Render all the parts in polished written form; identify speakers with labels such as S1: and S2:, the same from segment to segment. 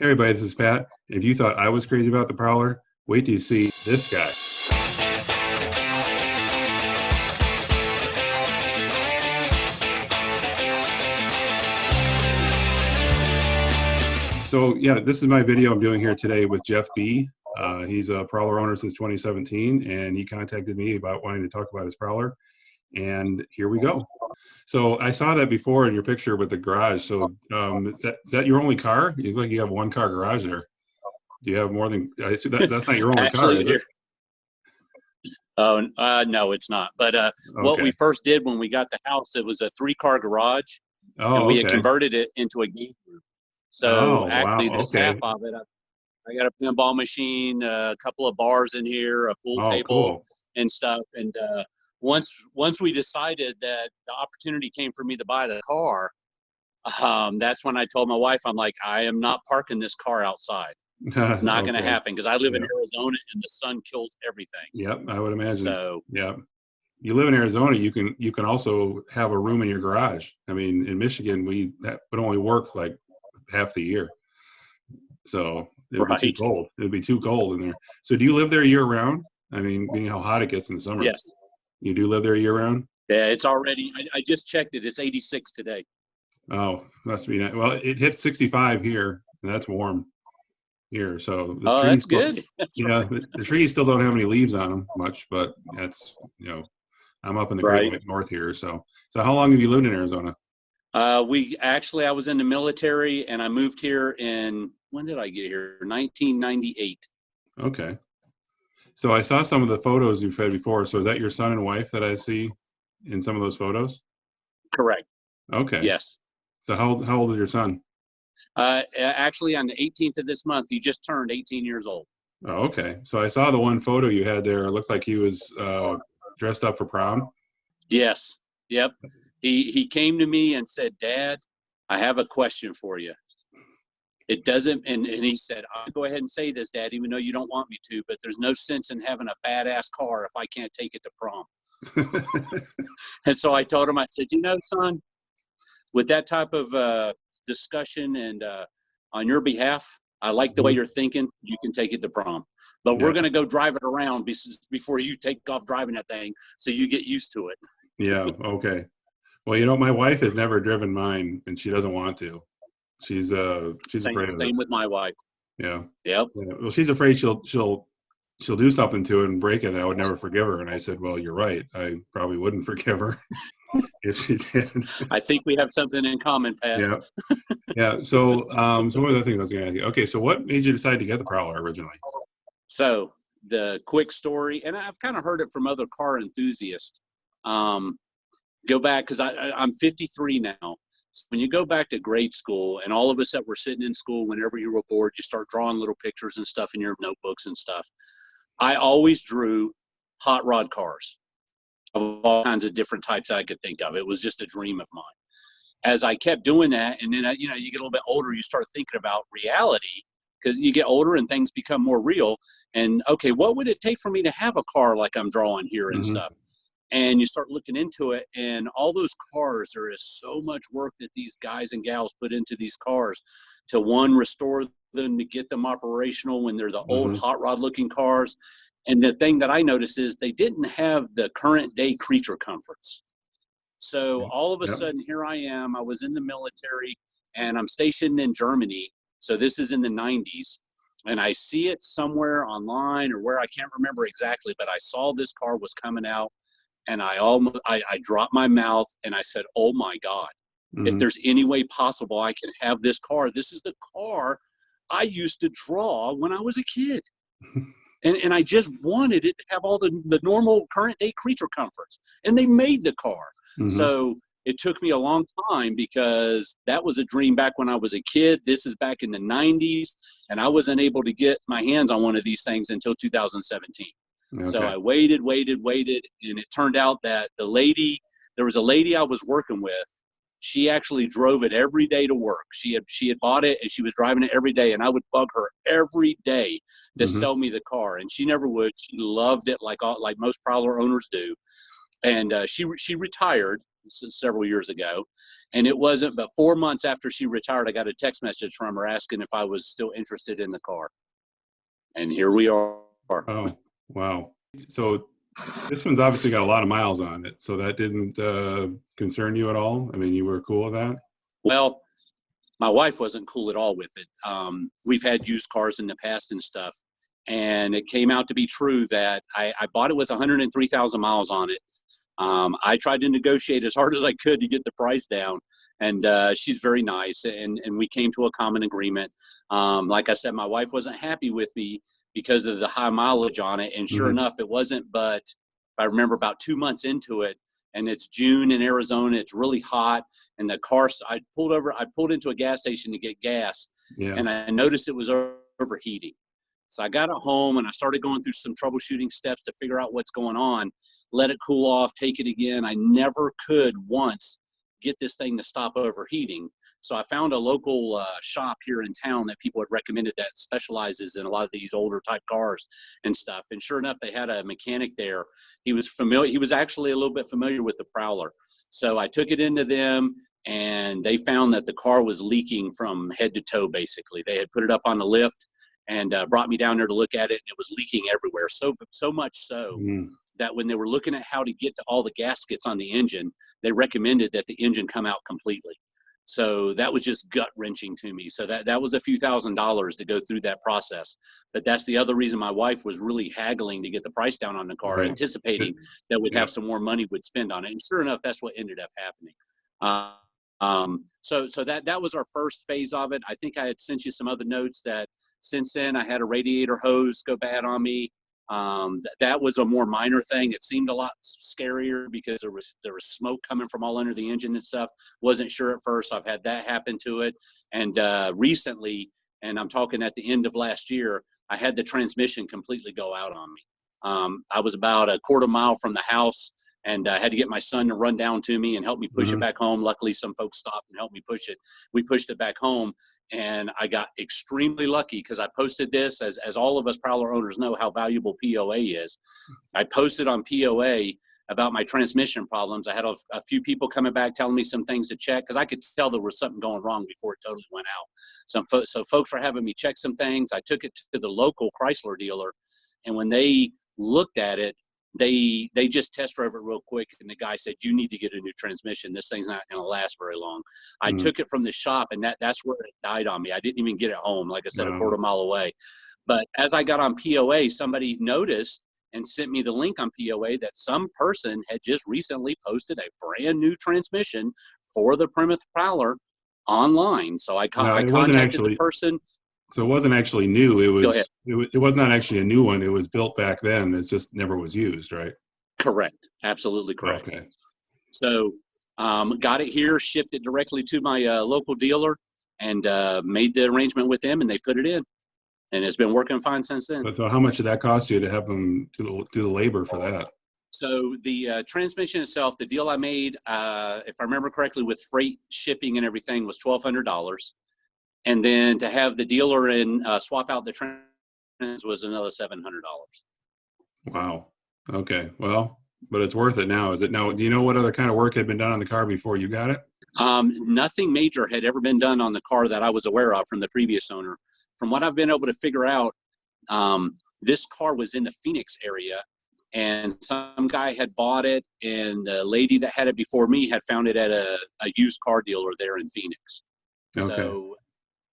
S1: Hey everybody, this is Pat. If you thought I was crazy about the Prowler, wait till you see this guy. So yeah, this is my video I'm doing here today with Jeff Bhe. He's a Prowler owner since 2017, and he contacted me about wanting to talk about his Prowler. And here we go. So I saw that before in your picture with the garage. So is that your only car? You look like you have one car garage there. Do you have more than? I see that's not your only car, is it?
S2: Oh, no, it's not. But what we first did when we got the house, it was a 3-car garage, and we had converted it into a game room. So actually, this half of it, I got a pinball machine, a couple of bars in here, a pool table, and stuff. And once we decided that the opportunity came for me to buy the car, that's when I told my wife, I'm like, I am not parking this car outside. It's not going to happen because I live in Arizona and the sun kills everything.
S1: Yep, I would imagine.
S2: So
S1: yeah, you live in Arizona, you can also have a room in your garage. I mean, in Michigan, that would only work like half the year, so it would be too cold. It would be too cold in there. So do you live there year round? I mean, being how hot it gets in the summer.
S2: Yes. You
S1: do live there year round?
S2: Yeah, it's already. I just checked it. It's 86 today.
S1: Oh, must be nice. Well, it hit 65 here, and that's warm here. So the trees
S2: that's good. That's
S1: the trees still don't have any leaves on them much, but that's, I'm up in the Great White North here. So how long have you lived in Arizona?
S2: I was in the military, and I moved here when did I get here? 1998.
S1: Okay. So I saw some of the photos you've had before. So is that your son and wife that I see in some of those photos?
S2: Correct.
S1: Okay.
S2: Yes.
S1: So how old is your son?
S2: Actually, on the 18th of this month, he just turned 18 years old.
S1: Oh, okay. So I saw the one photo you had there. It looked like he was dressed up for prom.
S2: Yes. Yep. He came to me and said, "Dad, I have a question for you. It doesn't," and he said, "I'll go ahead and say this, Dad, even though you don't want me to, but there's no sense in having a badass car if I can't take it to prom." And so I told him, I said, son, with that type of discussion and on your behalf, I like the way you're thinking. You can take it to prom, but we're going to go drive it around before you take off driving that thing, so you get used to it.
S1: Yeah. Okay. Well, my wife has never driven mine, and she doesn't want to. She's afraid of it.
S2: Same with my wife.
S1: Yeah.
S2: Yep.
S1: Yeah. Well, she's afraid she'll do something to it and break it, and I would never forgive her. And I said, well, you're right. I probably wouldn't forgive her if she did.
S2: I think we have something in common, Pat.
S1: Yeah. Yeah. So one of the things I was going to ask you. Okay. So what made you decide to get the Prowler originally?
S2: So the quick story, and I've kind of heard it from other car enthusiasts. Go back, because I'm 53 now. So when you go back to grade school, and all of us that were sitting in school, whenever you were bored, you start drawing little pictures and stuff in your notebooks and stuff. I always drew hot rod cars of all kinds of different types that I could think of. It was just a dream of mine. As I kept doing that, and then you get a little bit older, you start thinking about reality, because you get older and things become more real. And okay, what would it take for me to have a car like I'm drawing here and stuff? And you start looking into it, and all those cars, there is so much work that these guys and gals put into these cars to, one, restore them, to get them operational when they're the old hot rod looking cars. And the thing that I noticed is they didn't have the current day creature comforts. So all of a sudden, here I am. I was in the military, and I'm stationed in Germany. So this is in the 90s. And I see it somewhere online or where, I can't remember exactly, but I saw this car was coming out. And I dropped my mouth, and I said, oh my God, if there's any way possible I can have this car, this is the car I used to draw when I was a kid. And I just wanted it to have all the normal current day creature comforts, and they made the car. So it took me a long time, because that was a dream back when I was a kid. This is back in the 90s, and I wasn't able to get my hands on one of these things until 2017. Okay. So I waited, and it turned out that there was a lady I was working with. She actually drove it every day to work. She had bought it, and she was driving it every day, and I would bug her every day to sell me the car, and she never would. She loved it like most Prowler owners do. And she retired, several years ago. And it wasn't but 4 months after she retired, I got a text message from her asking if I was still interested in the car. And here we are.
S1: Oh, wow. So this one's obviously got a lot of miles on it. So that didn't concern you at all? I mean, you were cool with that?
S2: Well, my wife wasn't cool at all with it. We've had used cars in the past and stuff. And it came out to be true that I bought it with 103,000 miles on it. I tried to negotiate as hard as I could to get the price down. And she's very nice. And we came to a common agreement. Like I said, my wife wasn't happy with me because of the high mileage on it. And sure enough, it wasn't but, if I remember, about 2 months into it, and it's June in Arizona, it's really hot. And the car, I pulled into a gas station to get gas.
S1: Yeah.
S2: And I noticed it was overheating. So I got it home and I started going through some troubleshooting steps to figure out what's going on, let it cool off, take it again. I never could once get this thing to stop overheating. So I found a local shop here in town that people had recommended that specializes in a lot of these older type cars and stuff. And sure enough, they had a mechanic there. He was familiar. He was actually a little bit familiar with the Prowler. So I took it into them, and they found that the car was leaking from head to toe, basically. They had put it up on the lift and brought me down there to look at it, and it was leaking everywhere. So much so that when they were looking at how to get to all the gaskets on the engine, they recommended that the engine come out completely. So that was just gut wrenching to me. So that was a few $1,000s to go through that process. But that's the other reason my wife was really haggling to get the price down on the car,
S1: Right.
S2: anticipating that we'd have some more money we'd spend on it. And sure enough, that's what ended up happening. So that was our first phase of it. I think I had sent you some other notes that since then I had a radiator hose go bad on me. That was a more minor thing. It seemed a lot scarier because there was smoke coming from all under the engine and stuff. Wasn't sure at first. So I've had that happen to it. And recently, and I'm talking at the end of last year, I had the transmission completely go out on me. I was about a quarter mile from the house, and I had to get my son to run down to me and help me push it back home. Luckily, some folks stopped and helped me push it. We pushed it back home, and I got extremely lucky because I posted this, as all of us Prowler owners know how valuable POA is. I posted on POA about my transmission problems. I had a few people coming back telling me some things to check because I could tell there was something going wrong before it totally went out. So folks were having me check some things. I took it to the local Chrysler dealer, and when they looked at it, they just test drove it real quick, and the guy said, "You need to get a new transmission. This thing's not going to last very long." I took it from the shop, and that's where it died on me. I didn't even get it home, like I said, a quarter mile away. But as I got on POA, somebody noticed and sent me the link on POA that some person had just recently posted a brand new transmission for the Plymouth Prowler online. So I contacted the person.
S1: So it wasn't actually new. It
S2: Go ahead.
S1: It was not actually a new one. It was built back then. It just never was used, right?
S2: Correct. Absolutely correct.
S1: Okay.
S2: So got it here, shipped it directly to my local dealer, and made the arrangement with them, and they put it in. And it's been working fine since then.
S1: So how much did that cost you to have them do the labor for that?
S2: So the transmission itself, the deal I made, if I remember correctly, with freight, shipping, and everything, was $1,200. And then to have the dealer and swap out the trans was another $700.
S1: Wow. Okay. Well, but it's worth it now. Is it now? Do you know what other kind of work had been done on the car before you got it?
S2: Nothing major had ever been done on the car that I was aware of from the previous owner. From what I've been able to figure out, this car was in the Phoenix area, and some guy had bought it, and the lady that had it before me had found it at a used car dealer there in Phoenix.
S1: Okay.
S2: So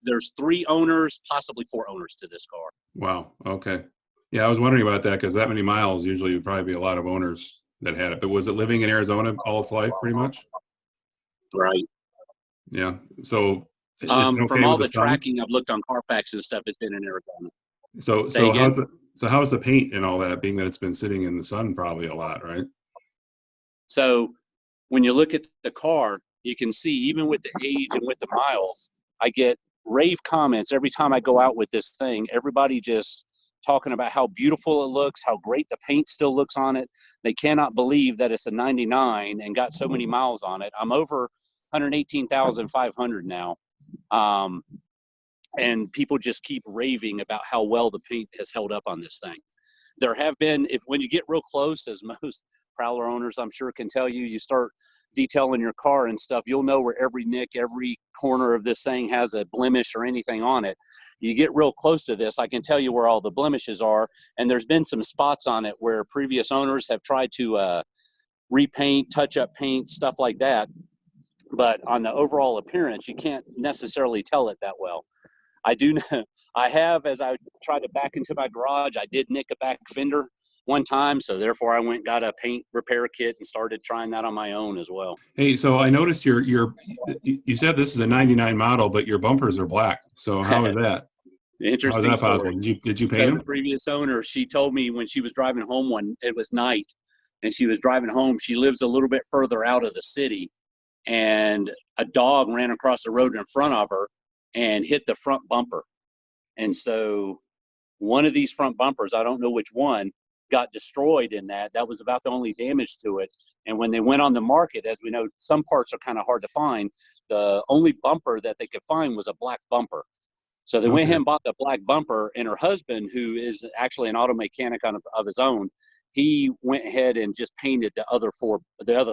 S2: there's 3 owners, possibly 4 owners to this car.
S1: Wow. Okay. Yeah, I was wondering about that because that many miles usually would probably be a lot of owners that had it. But was it living in Arizona all its life, pretty much?
S2: Right.
S1: Yeah. So
S2: from all the tracking I've looked on Carfax and stuff, it's been in Arizona.
S1: So how's the paint and all that, being that it's been sitting in the sun probably a lot, right?
S2: So when you look at the car, you can see even with the age and with the miles, I get rave comments every time I go out with this thing. Everybody just talking about how beautiful it looks, how great the paint still looks on it. They cannot believe that it's a 99 and got so many miles on it. I'm over 118,500 now. And people just keep raving about how well the paint has held up on this thing. There have been, when you get real close, as most Prowler owners I'm sure can tell you, you start detailing your car and stuff, you'll know where every nick, every corner of this thing has a blemish or anything on it. You get real close to this, I can tell you where all the blemishes are. And there's been some spots on it where previous owners have tried to repaint, touch up paint, stuff like that. But on the overall appearance, you can't necessarily tell it that well. I do know, I have, as I tried to back into my garage, I did nick a back fender one time. So therefore I went and got a paint repair kit and started trying that on my own as well.
S1: Hey, so I noticed you said this is a 99 model, but your bumpers are black. So how is that?
S2: Interesting
S1: How is that
S2: story.
S1: possible? Did you paint them?
S2: The previous owner, she told me when she was driving home it was night, and she was driving home. She lives a little bit further out of the city, and a dog ran across the road in front of her and hit the front bumper. And so one of these front bumpers, I don't know which one, got destroyed in that. That was about the only damage to it. And when they went on the market, as we know, some parts are kind of hard to find. The only bumper that they could find was a black bumper. So they went ahead and bought the black bumper, and her husband, who is actually an auto mechanic of his own, he went ahead and just painted the other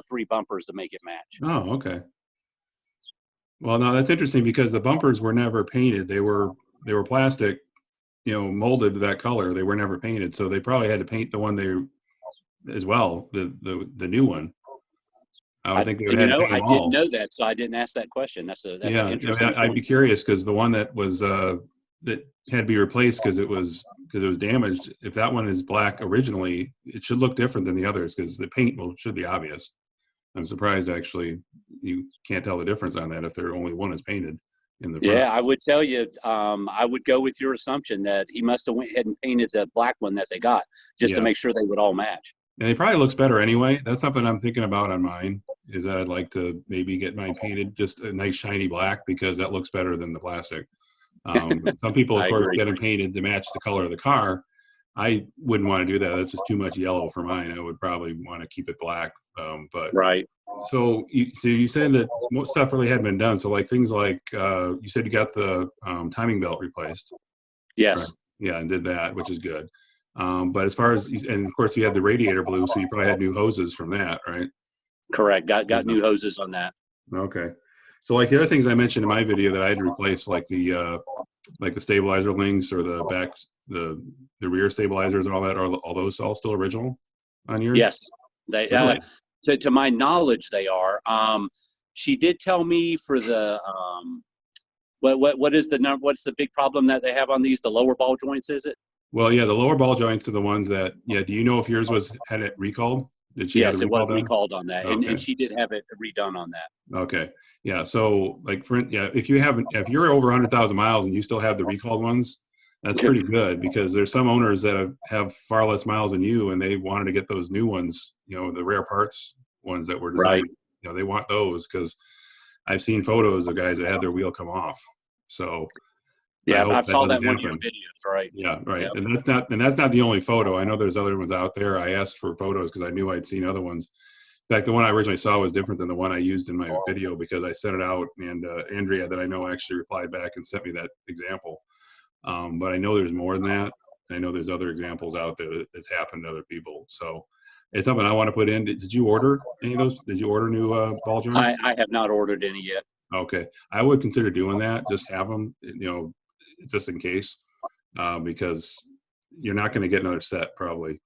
S2: three bumpers to make it match.
S1: Oh, okay. Well, no, that's interesting because the bumpers were never painted. They were plastic, molded to that color. They were never painted, so they probably had to paint the one as well, the new one. I would think they would have to paint them all.
S2: I didn't know that, so I didn't ask that question. That's an interesting
S1: I'd be curious because the one that was that had to be replaced because it was damaged. If that one is black originally, it should look different than the others because the paint should be obvious. I'm surprised actually you can't tell the difference on that if there only one is painted in the front.
S2: Yeah, I would tell you, I would go with your assumption that he must have went ahead and painted the black one that they got just to make sure they would all match.
S1: And it probably looks better anyway. That's something I'm thinking about on mine, is that I'd like to maybe get mine painted just a nice shiny black because that looks better than the plastic. Some people, of course, get them painted to match the color of the car. I wouldn't want to do that. That's just too much yellow for mine. I would probably want to keep it black. But
S2: right.
S1: So you said that most stuff really hadn't been done. So like things like you said you got the timing belt replaced.
S2: Yes.
S1: Right? Yeah, and did that, which is good. But as far as, and of course you had the radiator blue, so you probably had new hoses from that, right?
S2: Correct. Got new hoses on that.
S1: Okay. So like the other things I mentioned in my video that I had to replace, like the stabilizer links or the back, the rear stabilizers and all that, are all those all still original on yours?
S2: Yes. They
S1: really?
S2: To my knowledge they are. She did tell me for the what's the big problem that they have on these? The lower ball joints, is it?
S1: Well, yeah, the lower ball joints are the ones that, do you know if yours had it recalled? Did she have it recalled?
S2: Yes, it was recalled on that. Okay. And she did have it redone on that.
S1: Okay. Yeah. So like if you're over 100,000 miles and you still have the recalled ones, that's pretty good because there's some owners that have far less miles than you and they wanted to get those new ones, the rare parts ones that were designed,
S2: right.
S1: They want those because I've seen photos of guys that had their wheel come off. So
S2: yeah, I saw that one of your videos, right?
S1: Yeah, right.
S2: Yep.
S1: And that's not the only photo. I know there's other ones out there. I asked for photos because I knew I'd seen other ones. In fact, the one I originally saw was different than the one I used in my video because I sent it out and Andrea that I know actually replied back and sent me that example. But I know there's more than that. I know there's other examples out there that's happened to other people. So it's something I want to put in. Did you order any of those? Did you order new ball joints?
S2: I have not ordered any yet.
S1: Okay. I would consider doing that. Just have them, just in case, because you're not going to get another set probably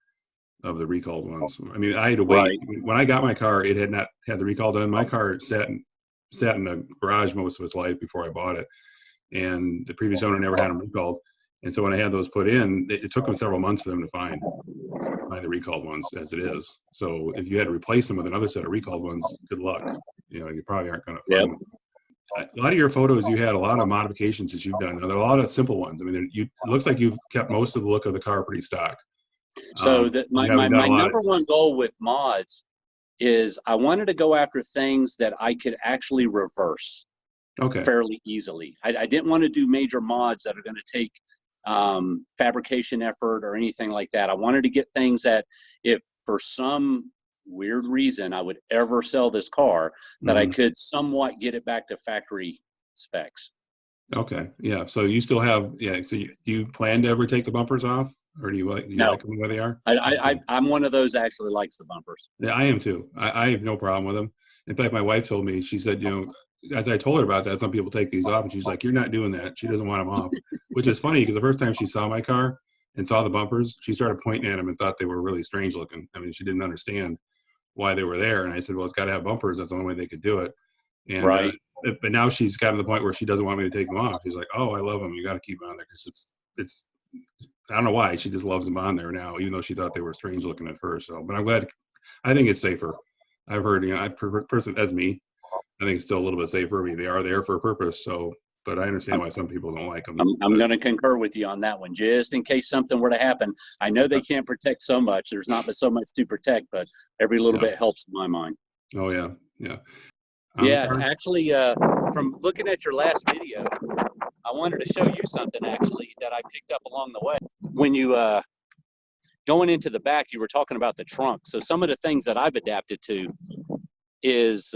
S1: of the recalled ones. I mean, I had to wait.
S2: Right.
S1: When I got my car, it had not had the recall done. My car sat in the garage most of its life before I bought it, and the previous owner never had them recalled. And so when I had those put in, it took them several months for them to find the recalled ones as it is. So if you had to replace them with another set of recalled ones, good luck. You probably aren't going to find them. A lot of your photos, you had a lot of modifications that you've done. Now, there are a lot of simple ones. I mean, it looks like you've kept most of the look of the car pretty stock.
S2: So my number one goal with mods is I wanted to go after things that I could actually reverse fairly easily. I didn't want to do major mods that are going to take fabrication effort or anything like that. I wanted to get things that if for some weird reason I would ever sell this car, that I could somewhat get it back to factory specs.
S1: Okay. Yeah. So you still have, so do you plan to ever take the bumpers off, or do you like them where they are?
S2: I'm one of those actually likes the bumpers.
S1: Yeah, I am too. I have no problem with them. In fact, my wife told me, she said, as I told her about that, some people take these off, and she's like, "You're not doing that." She doesn't want them off, which is funny because the first time she saw my car and saw the bumpers, she started pointing at them and thought they were really strange looking. I mean, she didn't understand why they were there, and I said, "Well, it's got to have bumpers. That's the only way they could do it." And
S2: Right.
S1: but now she's gotten to the point where she doesn't want me to take them off. She's like, "Oh, I love them. You got to keep them on there because it's." I don't know why she just loves them on there now, even though she thought they were strange looking at first. So, but I'm glad. I think it's safer. I've heard, person as me, I think it's still a little bit safer. I mean, they are there for a purpose. So, but I understand why some people don't like them.
S2: I'm going to concur with you on that one, just in case something were to happen. I know they can't protect so much. There's not so much to protect, but every little bit helps in my mind.
S1: Oh yeah, yeah.
S2: Yeah, actually, from looking at your last video, I wanted to show you something actually that I picked up along the way. When you going into the back, you were talking about the trunk. So some of the things that I've adapted to is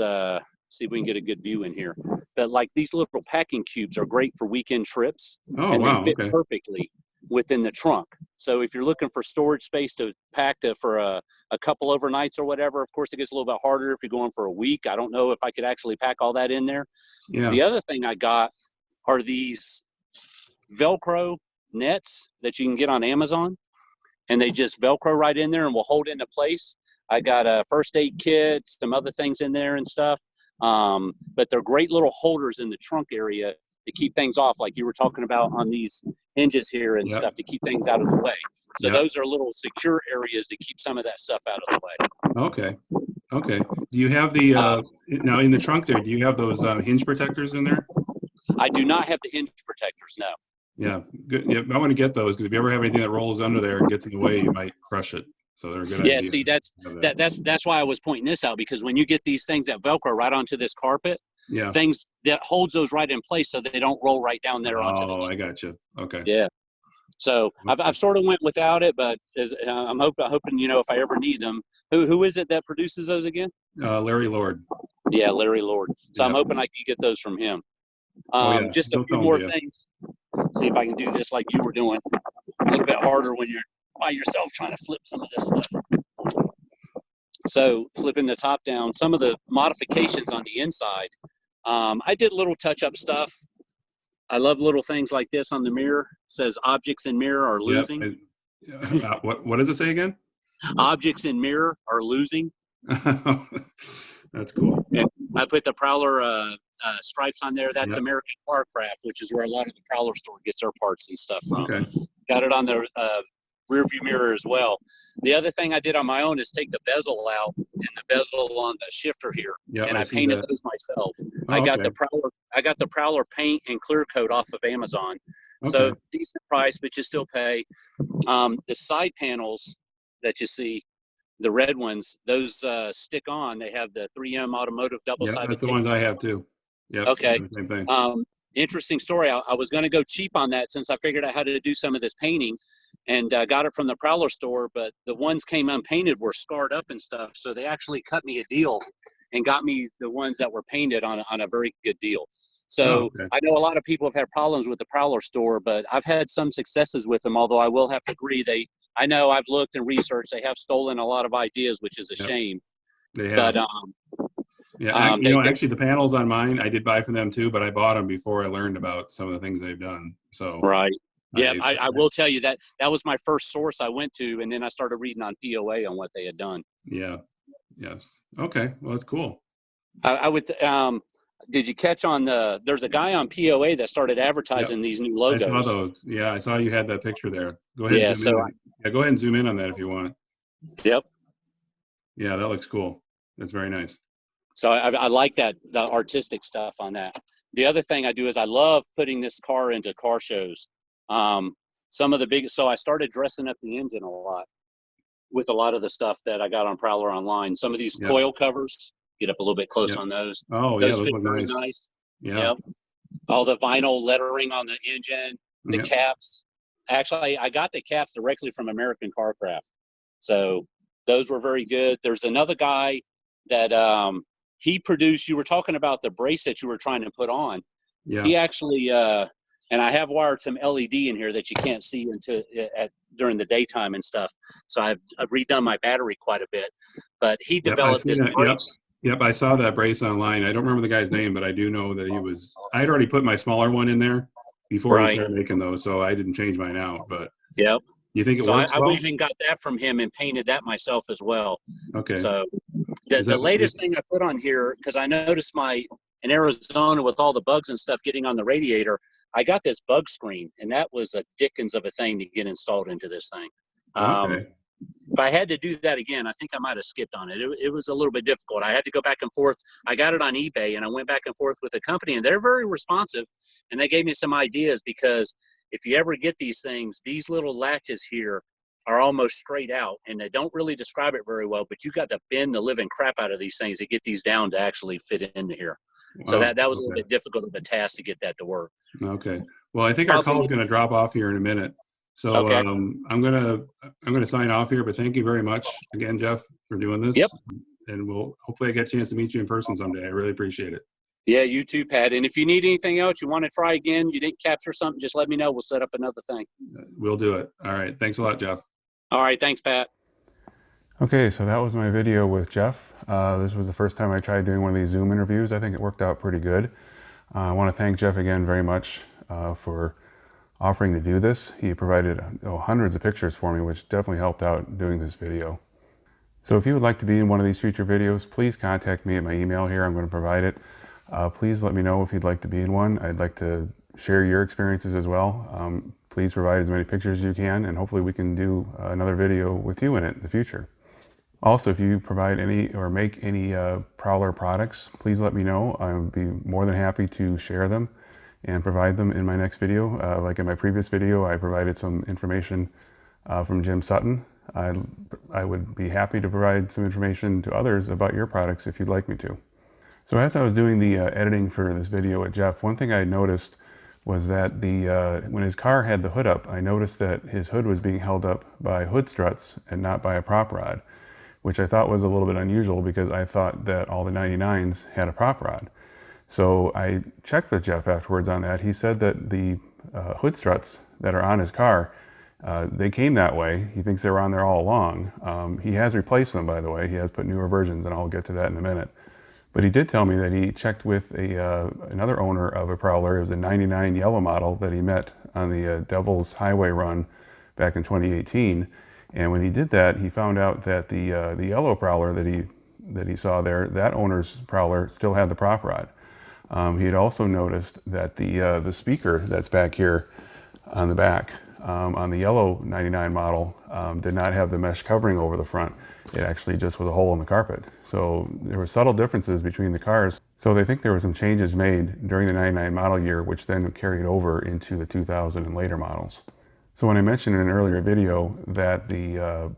S2: see if we can get a good view in here. But like these little packing cubes are great for weekend trips, and they fit perfectly within the trunk. So if you're looking for storage space to pack for a couple overnights or whatever, of course it gets a little bit harder if you're going for a week. I don't know if I could actually pack all that in there.
S1: Yeah.
S2: The other thing I got are these Velcro nets that you can get on Amazon, and they just Velcro right in there and will hold into place. I got a first aid kit, some other things in there and stuff. But they're great little holders in the trunk area to keep things off, like you were talking about on these hinges here and stuff, to keep things out of the way. So those are little secure areas to keep some of that stuff out of the way.
S1: Okay. Okay. Do you have the now in the trunk there? Do you have those hinge protectors in there?
S2: I do not have the hinge protectors. No.
S1: Yeah. Good. Yeah, I want to get those because if you ever have anything that rolls under there and gets in the way, you might crush it. So they're a good idea.
S2: Yeah. See, that's why I was pointing this out, because when you get these things that Velcro right onto this carpet, things that holds those right in place so they don't roll right down there onto the.
S1: Oh, I got you. Okay.
S2: Yeah. So I've sort of went without it, but I'm hoping if I ever need them. Who is it that produces those again?
S1: Larry Lord.
S2: Yeah, Larry Lord. So I'm hoping I can get those from him. Just a few more things. See if I can do this like you were doing. A little bit harder when you're by yourself trying to flip some of this stuff. So flipping the top down, some of the modifications on the inside, I did little touch-up stuff. I love little things like this on the mirror. It says objects in mirror are losing.
S1: What does it say again?
S2: Objects in mirror are losing.
S1: That's cool.
S2: And I put the Prowler stripes on there. That's American Car Craft, which is where a lot of the Prowler store gets their parts and stuff from.
S1: Okay.
S2: Got it on the rear view mirror as well. The other thing I did on my own is take the bezel out and the bezel on the shifter here, and I painted those myself. I got the Prowler paint and clear coat off of Amazon, so decent price, but you still pay. The side panels that you see, the red ones, those stick on. They have the 3M automotive double-sided.
S1: Yeah, that's the ones I have too. Yeah.
S2: Okay.
S1: Same thing.
S2: Interesting story. I was going to go cheap on that since I figured out how to do some of this painting, and got it from the Prowler store, but the ones came unpainted were scarred up and stuff, so they actually cut me a deal and got me the ones that were painted on a very good deal. So I know a lot of people have had problems with the Prowler store, but I've had some successes with them, although I will have to agree, I know I've looked and researched, they have stolen a lot of ideas, which is a shame.
S1: They have.
S2: But
S1: actually the panels on mine I did buy from them too, but I bought them before I learned about some of the things they've done. So I will tell you that was my first source I went to, and then I started reading on POA on what they had done. Yeah. Yes. Okay. Well, that's cool.
S2: I would. Did you catch on there's a guy on POA that started advertising these new logos.
S1: I saw those. Yeah, I saw you had that picture there. Go ahead. And zoom in. Go ahead and zoom in on that if you want.
S2: Yep.
S1: Yeah, that looks cool. That's very nice.
S2: So I like the artistic stuff on that. The other thing I do is I love putting this car into car shows. Some of the biggest, so I started dressing up the engine a lot with a lot of the stuff that I got on Prowler online. Some of these coil covers, get up a little bit close on those.
S1: Oh,
S2: those
S1: fit
S2: look very nice.
S1: Yeah.
S2: Yep. All the vinyl lettering on the engine, the caps. Actually, I got the caps directly from American Car Craft. So those were very good. There's another guy that he produced, you were talking about the bracelet you were trying to put on.
S1: Yeah.
S2: He actually, and I have wired some LED in here that you can't see during the daytime and stuff. So I've redone my battery quite a bit. But he developed this brace.
S1: Yep, I saw that brace online. I don't remember the guy's name, but I do know that he was. I had already put my smaller one in there before he
S2: Right.
S1: started making those, so I didn't change mine out. But
S2: Yep.
S1: you think it
S2: So
S1: works
S2: I
S1: well?
S2: went and got that from him and painted that myself as well.
S1: Okay.
S2: So
S1: Is
S2: the
S1: that
S2: latest thing I put on here, because I noticed in Arizona with all the bugs and stuff getting on the radiator, I got this bug screen, and that was a dickens of a thing to get installed into this thing.
S1: okay?
S2: If I had to do that again, I think I might have skipped on it. It was a little bit difficult. I had to go back and forth. I got it on eBay, and I went back and forth with the company, and they're very responsive, and they gave me some ideas, because if you ever get these things, these little latches here are almost straight out, and they don't really describe it very well, but you got to bend the living crap out of these things to get these down to actually fit into here. So
S1: Wow.
S2: that was a little
S1: Okay.
S2: bit difficult of a task to get that to work.
S1: Okay. Well, I think our call is
S2: Probably.
S1: going to drop off here in a minute. So
S2: Okay.
S1: I'm gonna sign off here, but thank you very much again, Jeff, for doing
S2: Yep.
S1: this. And we'll hopefully I get a chance to meet you in person someday. I really appreciate it.
S2: Yeah, you too, Pat. And if you need anything else, you want to try again, you didn't capture something, just let me know. We'll set up another thing.
S1: We'll do it. All right. Thanks a lot, Jeff.
S2: All right. Thanks, Pat.
S3: Okay, so that was my video with Jeff. This was the first time I tried doing one of these Zoom interviews. I think it worked out pretty good. I want to thank Jeff again very much for offering to do this. He provided hundreds of pictures for me, which definitely helped out doing this video. So if you would like to be in one of these future videos, please contact me at my email here. I'm going to provide it. Please let me know if you'd like to be in one. I'd like to share your experiences as well. Please provide as many pictures as you can, and hopefully we can do another video with you in it in the future. Also, if you provide any or make any Prowler products, please let me know. I would be more than happy to share them and provide them in my next video. Like in my previous video, I provided some information from Jim Sutton. I would be happy to provide some information to others about your products if you'd like me to. So as I was doing the editing for this video with Jeff, one thing I noticed was that when his car had the hood up, I noticed that his hood was being held up by hood struts and not by a prop rod, which I thought was a little bit unusual because I thought that all the 99s had a prop rod. So I checked with Jeff afterwards on that. He said that the hood struts that are on his car, they came that way. He thinks they were on there all along. He has replaced them, by the way. He has put newer versions, and I'll get to that in a minute. But he did tell me that he checked with another owner of a Prowler. It was a 99 yellow model that he met on the Devil's Highway run back in 2018. And when he did that, he found out that the yellow Prowler that he saw there, that owner's Prowler still had the prop rod. He had also noticed that the speaker that's back here on the back on the yellow 99 model did not have the mesh covering over the front. It actually just was a hole in the carpet. So there were subtle differences between the cars. So they think there were some changes made during the 99 model year, which then carried over into the 2000 and later models. So when I mentioned in an earlier video that the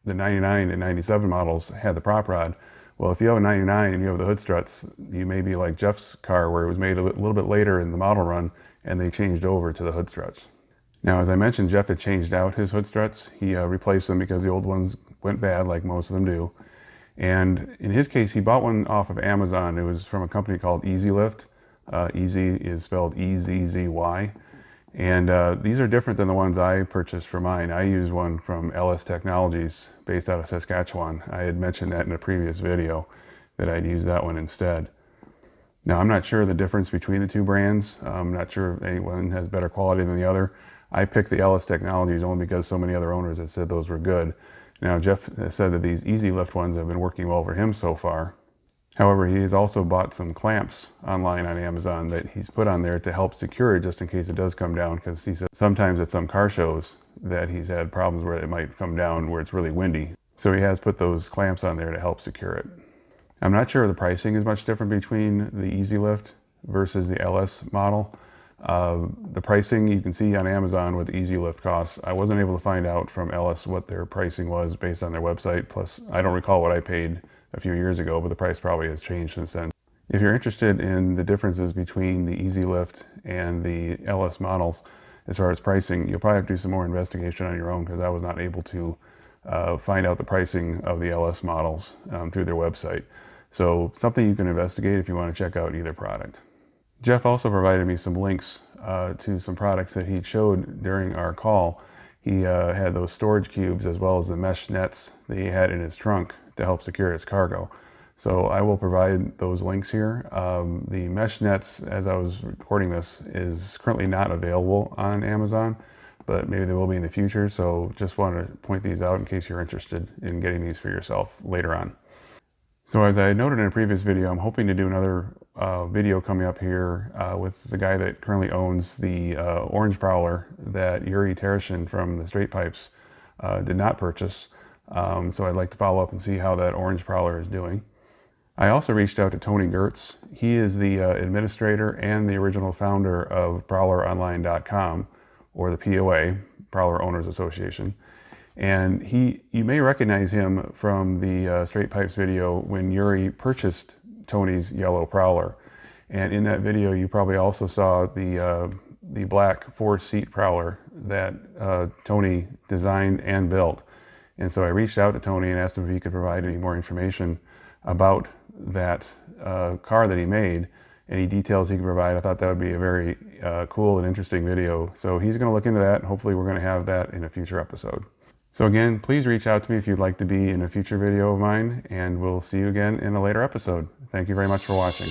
S3: 99 and 97 models had the prop rod, well, if you have a 99 and you have the hood struts, you may be like Jeff's car, where it was made a little bit later in the model run and they changed over to the hood struts. Now, as I mentioned, Jeff had changed out his hood struts. He replaced them because the old ones went bad, like most of them do. And in his case, he bought one off of Amazon. It was from a company called Easy Lift. Easy is spelled E-Z-Z-Y. And these are different than the ones I purchased for mine. I use one from LS Technologies based out of Saskatchewan. I had mentioned that in a previous video that I'd use that one instead. Now, I'm not sure the difference between the two brands. I'm not sure if anyone has better quality than the other. I picked the LS Technologies only because so many other owners had said those were good. Now, Jeff said that these Easy Lift ones have been working well for him so far. However, he has also bought some clamps online on Amazon that he's put on there to help secure it just in case it does come down, because he said sometimes at some car shows that he's had problems where it might come down where it's really windy. So he has put those clamps on there to help secure it. I'm not sure the pricing is much different between the Easy Lift versus the LS model. The pricing you can see on Amazon what the Easy Lift costs. I wasn't able to find out from LS what their pricing was based on their website. Plus, I don't recall what I paid a few years ago, but the price probably has changed since then. If you're interested in the differences between the Easy Lift and the LS models, as far as pricing, you'll probably have to do some more investigation on your own, because I was not able to find out the pricing of the LS models through their website. So something you can investigate if you want to check out either product. Jeff also provided me some links to some products that he showed during our call. He had those storage cubes as well as the mesh nets that he had in his trunk to help secure his cargo. So I will provide those links here. The mesh nets, as I was recording this, is currently not available on Amazon, but maybe they will be in the future. So just want to point these out in case you're interested in getting these for yourself later on. So as I noted in a previous video, I'm hoping to do another video coming up here with the guy that currently owns the orange Prowler that Yuri Tereshin from the Straight Pipes did not purchase. So I'd like to follow up and see how that orange Prowler is doing. I also reached out to Tony Gertz. He is the administrator and the original founder of ProwlerOnline.com, or the POA, Prowler Owners Association. And you may recognize him from the Straight Pipes video when Yuri purchased Tony's yellow Prowler. And in that video, you probably also saw the black 4-seat Prowler that Tony designed and built. And so I reached out to Tony and asked him if he could provide any more information about that car that he made, any details he could provide. I thought that would be a very cool and interesting video. So he's going to look into that, and hopefully we're going to have that in a future episode. So again, please reach out to me if you'd like to be in a future video of mine, and we'll see you again in a later episode. Thank you very much for watching.